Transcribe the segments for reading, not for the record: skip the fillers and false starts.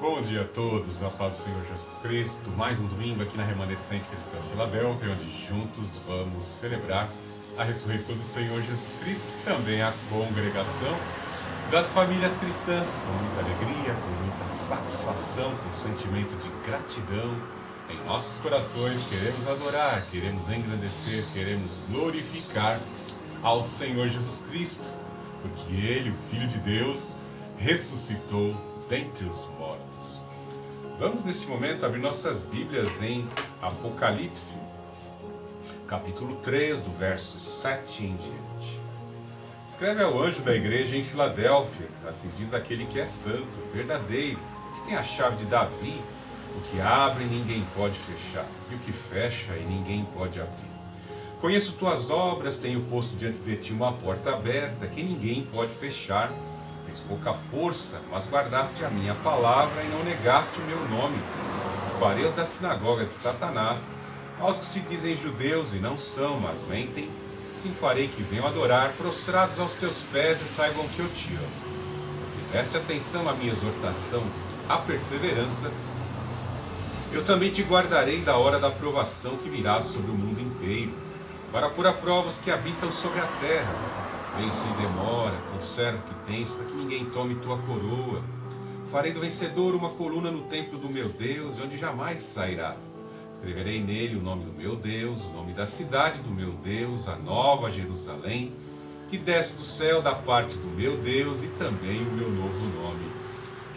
Bom dia a todos, a paz do Senhor Jesus Cristo. Mais um domingo aqui na Remanescente Cristã Filadélfia, onde juntos vamos celebrar a ressurreição do Senhor Jesus Cristo, também a congregação das famílias cristãs, com muita alegria, com muita satisfação, com sentimento de gratidão em nossos corações. Queremos adorar, queremos engrandecer, queremos glorificar ao Senhor Jesus Cristo, porque Ele, o Filho de Deus, ressuscitou dentre os mortos. Vamos neste momento abrir nossas Bíblias em Apocalipse, capítulo 3, do verso 7 em diante. Escreve ao anjo da igreja em Filadélfia, assim diz aquele que é santo, verdadeiro, que tem a chave de Davi, o que abre e ninguém pode fechar, e o que fecha e ninguém pode abrir. Conheço tuas obras, tenho posto diante de ti uma porta aberta, que ninguém pode fechar. Tens pouca força, mas guardaste a minha palavra e não negaste o meu nome. Fareus da sinagoga de Satanás, aos que se dizem judeus e não são, mas mentem, sim farei que venham adorar, prostrados aos teus pés, e saibam que eu te amo. Preste atenção à minha exortação, à perseverança. Eu também te guardarei da hora da provação que virá sobre o mundo inteiro, para pôr a prova os que habitam sobre a terra. Vem sem demora, conserva o que tens, para que ninguém tome tua coroa. Farei do vencedor uma coluna no templo do meu Deus, onde jamais sairá. Escreverei nele o nome do meu Deus, o nome da cidade do meu Deus, a nova Jerusalém, que desce do céu da parte do meu Deus, e também o meu novo nome.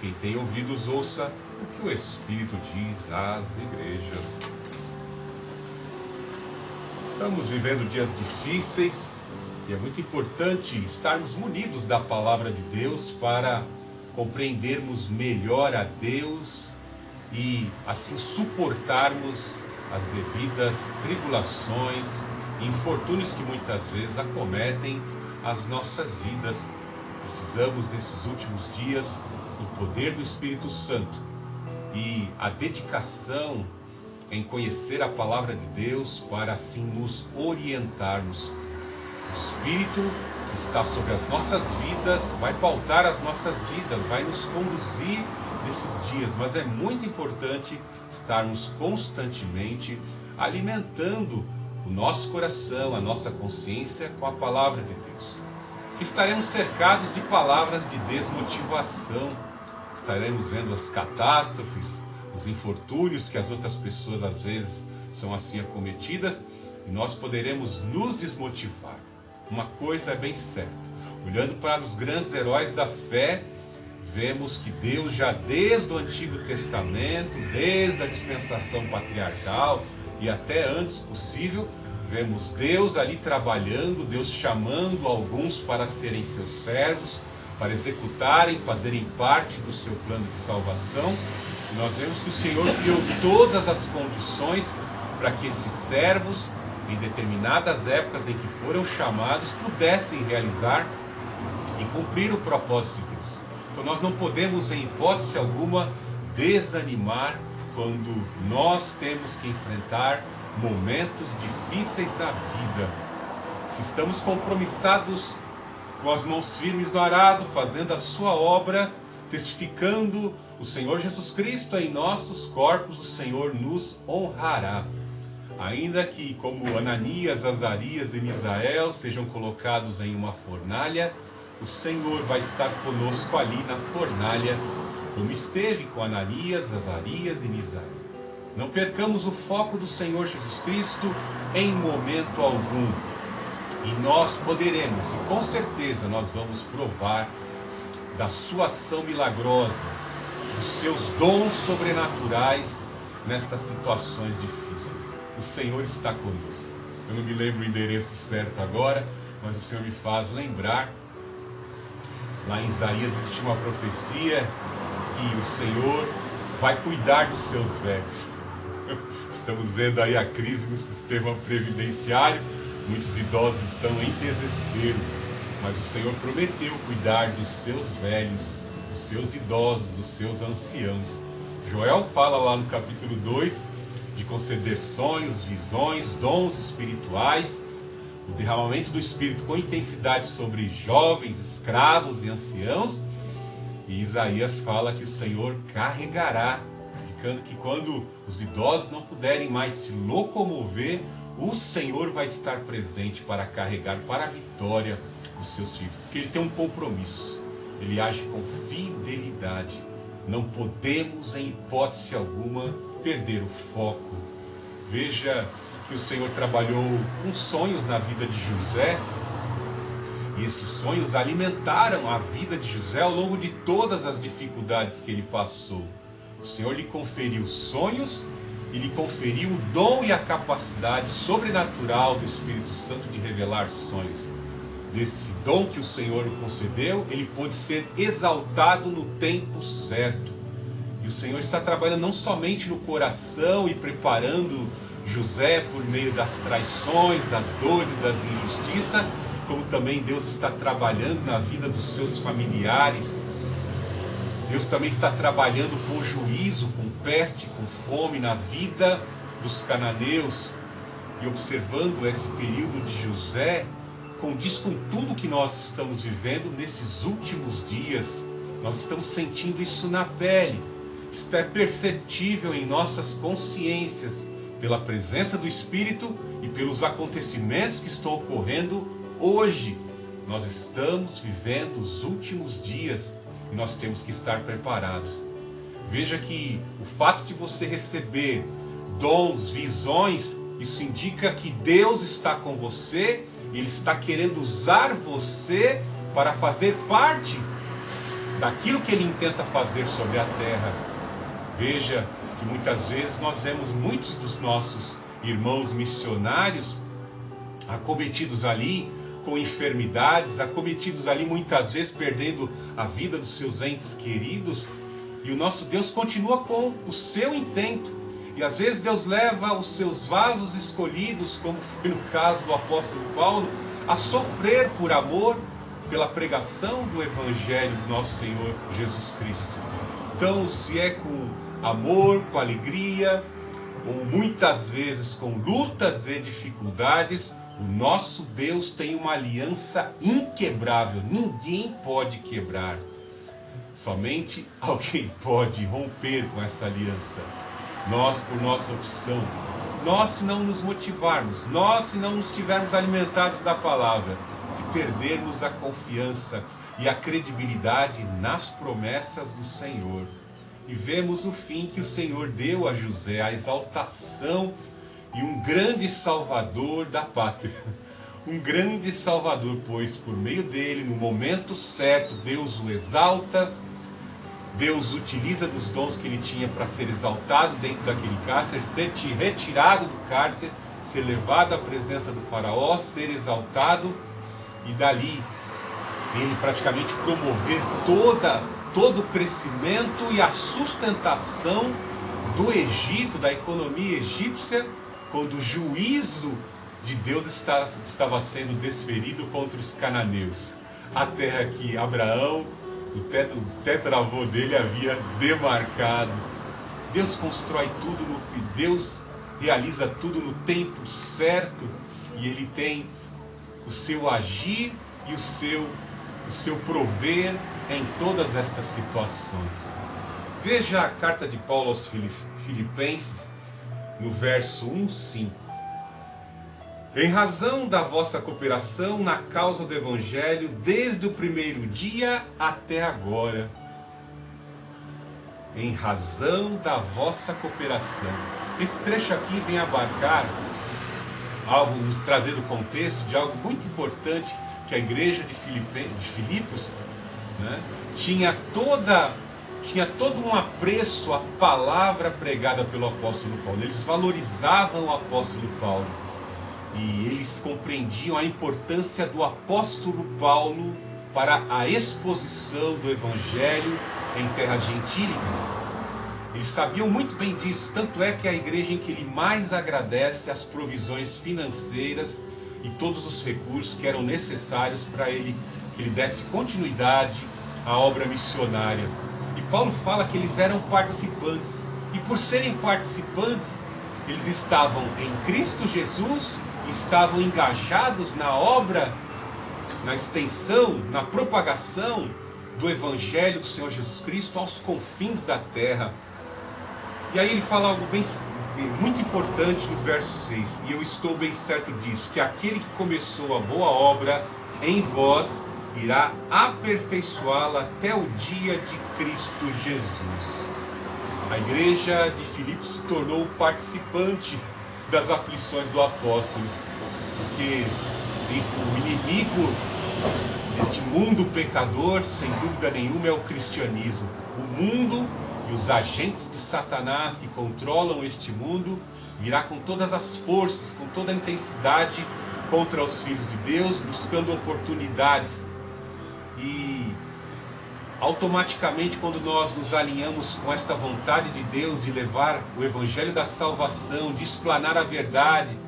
Quem tem ouvidos, ouça o que o Espírito diz às igrejas. Estamos vivendo dias difíceis, e é muito importante estarmos munidos da palavra de Deus para compreendermos melhor a Deus e assim suportarmos as devidas tribulações e infortúnios que muitas vezes acometem as nossas vidas. Precisamos nesses últimos dias do poder do Espírito Santo e a dedicação em conhecer a palavra de Deus para assim nos orientarmos. O Espírito está sobre as nossas vidas, vai pautar as nossas vidas, vai nos conduzir nesses dias, mas é muito importante estarmos constantemente alimentando o nosso coração, a nossa consciência com a palavra de Deus. Que estaremos cercados de palavras de desmotivação, estaremos vendo as catástrofes, os infortúnios que as outras pessoas às vezes são assim acometidas, e nós poderemos nos desmotivar. Uma coisa é bem certa, olhando para os grandes heróis da fé, vemos que Deus já desde o Antigo Testamento, desde a dispensação patriarcal e até antes possível, vemos Deus ali trabalhando, Deus chamando alguns para serem seus servos, para executarem, fazerem parte do seu plano de salvação. E nós vemos que o Senhor criou todas as condições para que esses servos, em determinadas épocas em que foram chamados, pudessem realizar e cumprir o propósito de Deus. Então nós não podemos, em hipótese alguma, desanimar quando nós temos que enfrentar momentos difíceis da vida. Se estamos compromissados com as mãos firmes no arado, fazendo a sua obra, testificando o Senhor Jesus Cristo em nossos corpos, o Senhor nos honrará. Ainda que, como Ananias, Azarias e Misael sejam colocados em uma fornalha, o Senhor vai estar conosco ali na fornalha, como esteve com Ananias, Azarias e Misael. Não percamos o foco do Senhor Jesus Cristo em momento algum. E nós poderemos, e com certeza nós vamos provar da sua ação milagrosa, dos seus dons sobrenaturais nestas situações difíceis. O Senhor está conosco. Eu não me lembro o endereço certo agora, mas o Senhor me faz lembrar. Lá em Isaías existe uma profecia que o Senhor vai cuidar dos seus velhos. Estamos vendo aí a crise no sistema previdenciário. Muitos idosos estão em desespero, mas o Senhor prometeu cuidar dos seus velhos, dos seus idosos, dos seus anciãos. Joel fala lá no capítulo 2 de conceder sonhos, visões, dons espirituais, o derramamento do Espírito com intensidade sobre jovens, escravos e anciãos, E Isaías fala que o Senhor carregará, indicando que quando os idosos não puderem mais se locomover, o Senhor vai estar presente para carregar para a vitória dos seus filhos. Porque Ele tem um compromisso, Ele age com fidelidade. Não podemos, em hipótese alguma, perder o foco. Veja que o Senhor trabalhou com sonhos na vida de José, e esses sonhos alimentaram a vida de José ao longo de todas as dificuldades que ele passou. O Senhor lhe conferiu sonhos e lhe conferiu o dom e a capacidade sobrenatural do Espírito Santo de revelar sonhos. Desse dom que o Senhor lhe concedeu, ele pôde ser exaltado no tempo certo. E o Senhor está trabalhando não somente no coração e preparando José por meio das traições, das dores, das injustiças, como também Deus está trabalhando na vida dos seus familiares. Deus também está trabalhando com juízo, com peste, com fome na vida dos cananeus. E observando esse período de José, condiz com tudo que nós estamos vivendo nesses últimos dias. Nós estamos sentindo isso na pele. Isso é perceptível em nossas consciências, pela presença do Espírito e pelos acontecimentos que estão ocorrendo hoje. Nós estamos vivendo os últimos dias e nós temos que estar preparados. Veja que o fato de você receber dons, visões, isso indica que Deus está com você, Ele está querendo usar você para fazer parte daquilo que Ele intenta fazer sobre a terra. Veja que muitas vezes nós vemos muitos dos nossos irmãos missionários acometidos ali com enfermidades, acometidos ali muitas vezes perdendo a vida dos seus entes queridos, e o nosso Deus continua com o seu intento. E às vezes Deus leva os seus vasos escolhidos, como foi no caso do apóstolo Paulo, a sofrer por amor, pela pregação do Evangelho do nosso Senhor Jesus Cristo. Então, se é com amor, com alegria, ou muitas vezes com lutas e dificuldades, o nosso Deus tem uma aliança inquebrável, ninguém pode quebrar. Somente alguém pode romper com essa aliança. Nós, por nossa opção, nós, se não nos motivarmos, nós, se não nos tivermos alimentados da palavra, se perdermos a confiança e a credibilidade nas promessas do Senhor. E vemos o fim que o Senhor deu a José, a exaltação e um grande salvador da pátria. Um grande salvador, pois por meio dele, no momento certo, Deus o exalta, Deus utiliza dos dons que ele tinha para ser exaltado dentro daquele cárcere, ser retirado do cárcere, ser levado à presença do faraó, ser exaltado, e dali ele praticamente promover todo o crescimento e a sustentação do Egito, da economia egípcia, quando o juízo de Deus estava sendo desferido contra os cananeus. A terra que Abraão, o tetravô dele, havia demarcado. Deus constrói tudo, Deus realiza tudo no tempo certo, e Ele tem o seu agir e o seu prover em todas estas situações. Veja a carta de Paulo aos Filipenses, no verso 1:5. Em razão da vossa cooperação na causa do Evangelho, desde o primeiro dia até agora. Em razão da vossa cooperação. Esse trecho aqui vem abarcar algo, trazer o contexto de algo muito importante que a igreja de Filipos, né, tinha todo um apreço à palavra pregada pelo apóstolo Paulo. Eles valorizavam o apóstolo Paulo e eles compreendiam a importância do apóstolo Paulo para a exposição do Evangelho em terras gentílicas. Eles sabiam muito bem disso, tanto é que a igreja em que ele mais agradece as provisões financeiras e todos os recursos que eram necessários para que ele desse continuidade à obra missionária. E Paulo fala que eles eram participantes, e por serem participantes, eles estavam em Cristo Jesus, estavam engajados na obra, na extensão, na propagação do Evangelho do Senhor Jesus Cristo aos confins da terra. E aí ele fala algo muito importante no verso 6. E eu estou bem certo disso, que aquele que começou a boa obra em vós irá aperfeiçoá-la até o dia de Cristo Jesus. A igreja de Filipos se tornou participante das aflições do apóstolo, porque o inimigo deste mundo pecador, sem dúvida nenhuma, é o cristianismo. O mundo e os agentes de Satanás que controlam este mundo virá com todas as forças, com toda a intensidade contra os filhos de Deus, buscando oportunidades. E automaticamente, quando nós nos alinhamos com esta vontade de Deus de levar o Evangelho da salvação, de explanar a verdade,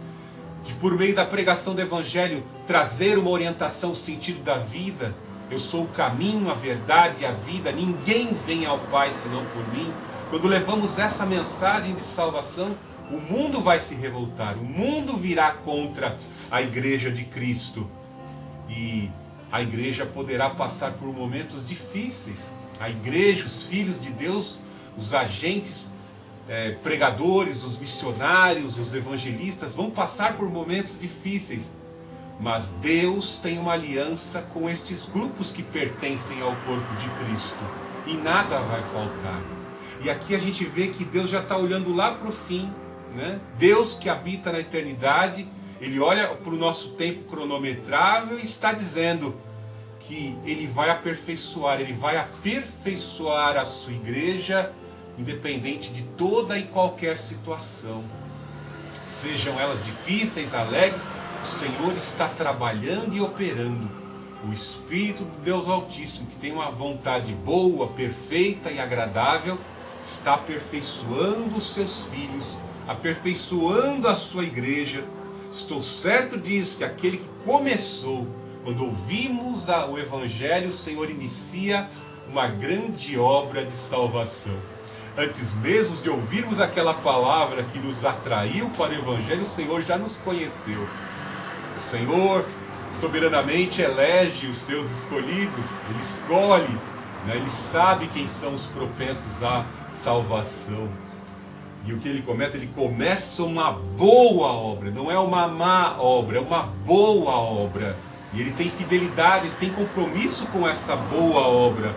de por meio da pregação do Evangelho trazer uma orientação, o sentido da vida, eu sou o caminho, a verdade e a vida, ninguém vem ao Pai senão por mim. Quando levamos essa mensagem de salvação, o mundo vai se revoltar, o mundo virá contra a igreja de Cristo. E a igreja poderá passar por momentos difíceis. A igreja, os filhos de Deus, os agentes pregadores, os missionários, os evangelistas vão passar por momentos difíceis. Mas Deus tem uma aliança com estes grupos que pertencem ao corpo de Cristo. E nada vai faltar. E aqui a gente vê que Deus já está olhando lá para o fim, né? Deus que habita na eternidade, Ele olha para o nosso tempo cronometrável e está dizendo que Ele vai aperfeiçoar a sua igreja, independente de toda e qualquer situação. Sejam elas difíceis, alegres, o Senhor está trabalhando e operando. O Espírito de Deus Altíssimo, que tem uma vontade boa, perfeita e agradável, está aperfeiçoando os seus filhos, aperfeiçoando a sua igreja. Estou certo disso, que aquele que começou, quando ouvimos o Evangelho, o Senhor inicia uma grande obra de salvação. Antes mesmo de ouvirmos aquela palavra que nos atraiu para o Evangelho, o Senhor já nos conheceu. O Senhor soberanamente elege os seus escolhidos, Ele escolhe, né? Ele sabe quem são os propensos à salvação. E o que Ele começa? Ele começa uma boa obra, não é uma má obra, é uma boa obra. E Ele tem fidelidade, Ele tem compromisso com essa boa obra.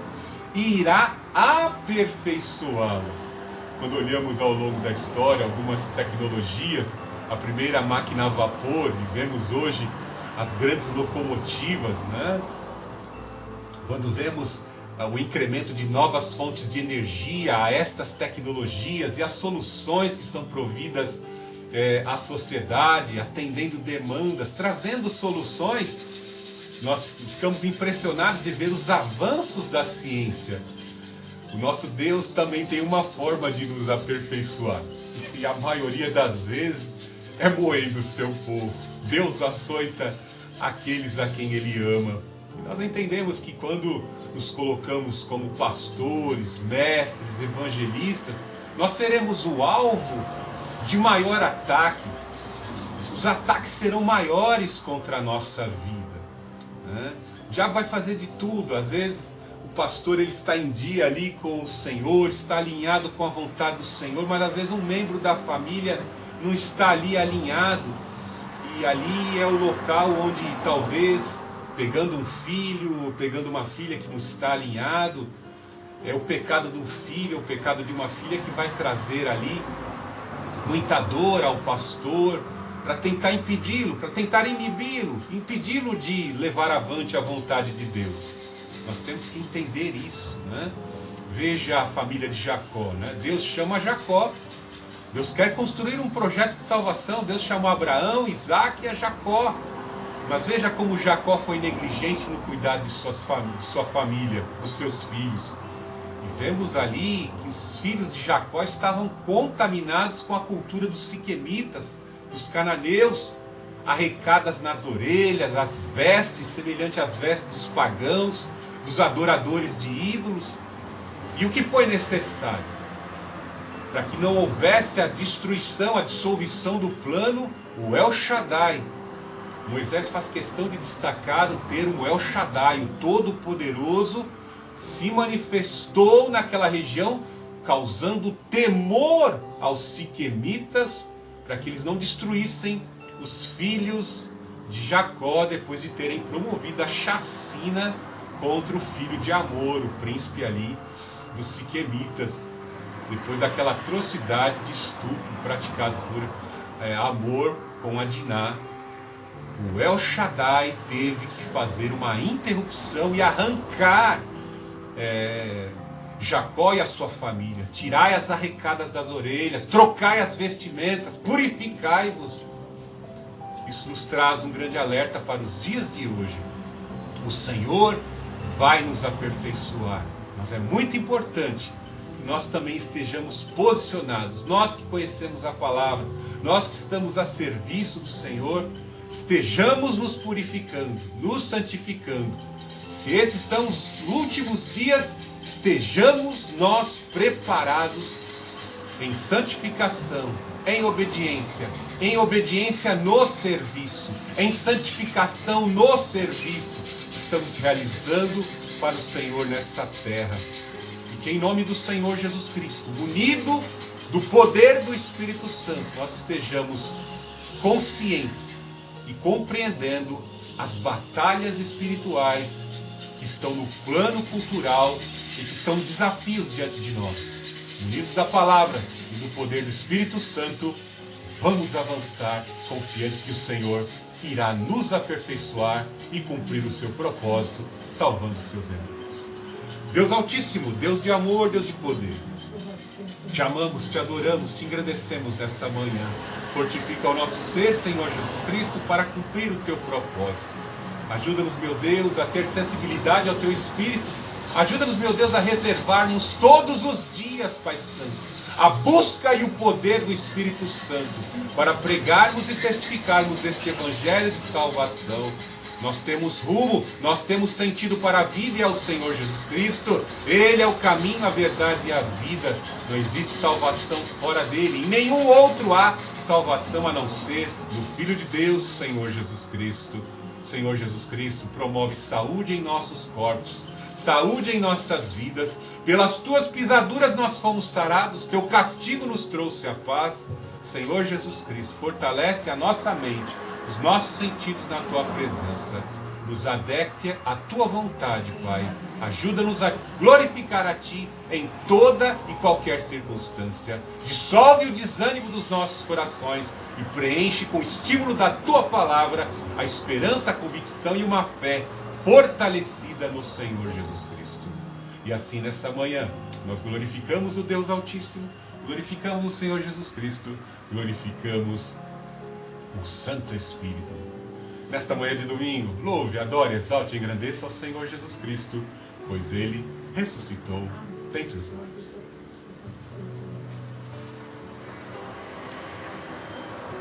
E irá aperfeiçoá-la. Quando olhamos ao longo da história algumas tecnologias, a primeira máquina a vapor, e vemos hoje as grandes locomotivas, né? Quando vemos o incremento de novas fontes de energia a estas tecnologias e as soluções que são providas à sociedade, atendendo demandas, trazendo soluções, nós ficamos impressionados de ver os avanços da ciência. O nosso Deus também tem uma forma de nos aperfeiçoar. E a maioria das vezes é moendo o seu povo. Deus açoita aqueles a quem Ele ama. E nós entendemos que quando nos colocamos como pastores, mestres, evangelistas, nós seremos o alvo de maior ataque. Os ataques serão maiores contra a nossa vida. O diabo vai fazer de tudo. Às vezes o pastor ele está em dia ali com o Senhor, está alinhado com a vontade do Senhor, mas às vezes um membro da família não está ali alinhado, e ali é o local onde talvez pegando um filho, ou pegando uma filha que não está alinhado, é o pecado do filho, é o pecado de uma filha que vai trazer ali muita dor ao pastor, para tentar impedi-lo, para tentar impedi-lo de levar avante a vontade de Deus. Nós temos que entender isso, né? Veja a família de Jacó, né? Deus chama Jacó, Deus quer construir um projeto de salvação, Deus chamou Abraão, Isaac e a Jacó. Mas veja como Jacó foi negligente no cuidado de sua família, dos seus filhos. E vemos ali que os filhos de Jacó estavam contaminados com a cultura dos siquemitas, dos cananeus, arrecadas nas orelhas, as vestes semelhantes às vestes dos pagãos, dos adoradores de ídolos. E o que foi necessário? Para que não houvesse a destruição, a dissolução do plano, o El Shaddai. Moisés faz questão de destacar o termo El Shaddai, o Todo-Poderoso, se manifestou naquela região, causando temor aos siquemitas, para que eles não destruíssem os filhos de Jacó, depois de terem promovido a chacina contra o filho de Amor, o príncipe ali dos siquemitas, depois daquela atrocidade de estupro praticado por Amor com a Diná. O El Shaddai teve que fazer uma interrupção e arrancar Jacó e a sua família. Tirai as arrecadas das orelhas, trocai as vestimentas, purificai-vos. Isso nos traz um grande alerta para os dias de hoje. O Senhor vai nos aperfeiçoar, mas é muito importante que nós também estejamos posicionados, nós que conhecemos a palavra, nós que estamos a serviço do Senhor, estejamos nos purificando, nos santificando. Se esses são os últimos dias, estejamos nós preparados em santificação, em obediência no serviço, em santificação no serviço que estamos realizando para o Senhor nessa terra. E que em nome do Senhor Jesus Cristo, unido do poder do Espírito Santo, nós estejamos conscientes e compreendendo as batalhas espirituais que estão no plano cultural e que são desafios diante de nós. Unidos da palavra e do poder do Espírito Santo, vamos avançar confiantes que o Senhor irá nos aperfeiçoar e cumprir o seu propósito, salvando os seus enemigos. Deus Altíssimo, Deus de amor, Deus de poder, te amamos, te adoramos, te engrandecemos nessa manhã. Fortifica o nosso ser, Senhor Jesus Cristo, para cumprir o teu propósito. Ajuda-nos, meu Deus, a ter sensibilidade ao teu Espírito. Ajuda-nos, meu Deus, a reservarmos todos os dias, Pai Santo, a busca e o poder do Espírito Santo para pregarmos e testificarmos este Evangelho de salvação. Nós temos rumo, nós temos sentido para a vida e ao Senhor Jesus Cristo. Ele é o caminho, a verdade e a vida. Não existe salvação fora dele. Em nenhum outro há salvação a não ser no Filho de Deus, o Senhor Jesus Cristo. O Senhor Jesus Cristo promove saúde em nossos corpos, saúde em nossas vidas. Pelas tuas pisaduras nós fomos sarados, teu castigo nos trouxe a paz. Senhor Jesus Cristo, fortalece a nossa mente, os nossos sentidos na tua presença. Nos adeque à tua vontade, Pai. Ajuda-nos a glorificar a ti em toda e qualquer circunstância. Dissolve o desânimo dos nossos corações e preenche com o estímulo da tua palavra a esperança, a convicção e uma fé fortalecida no Senhor Jesus Cristo. E assim nessa manhã nós glorificamos o Deus Altíssimo, glorificamos o Senhor Jesus Cristo, glorificamos o Santo Espírito. Nesta manhã de domingo, louve, adore, exalte e engrandeça ao Senhor Jesus Cristo, pois Ele ressuscitou dentre os mortos.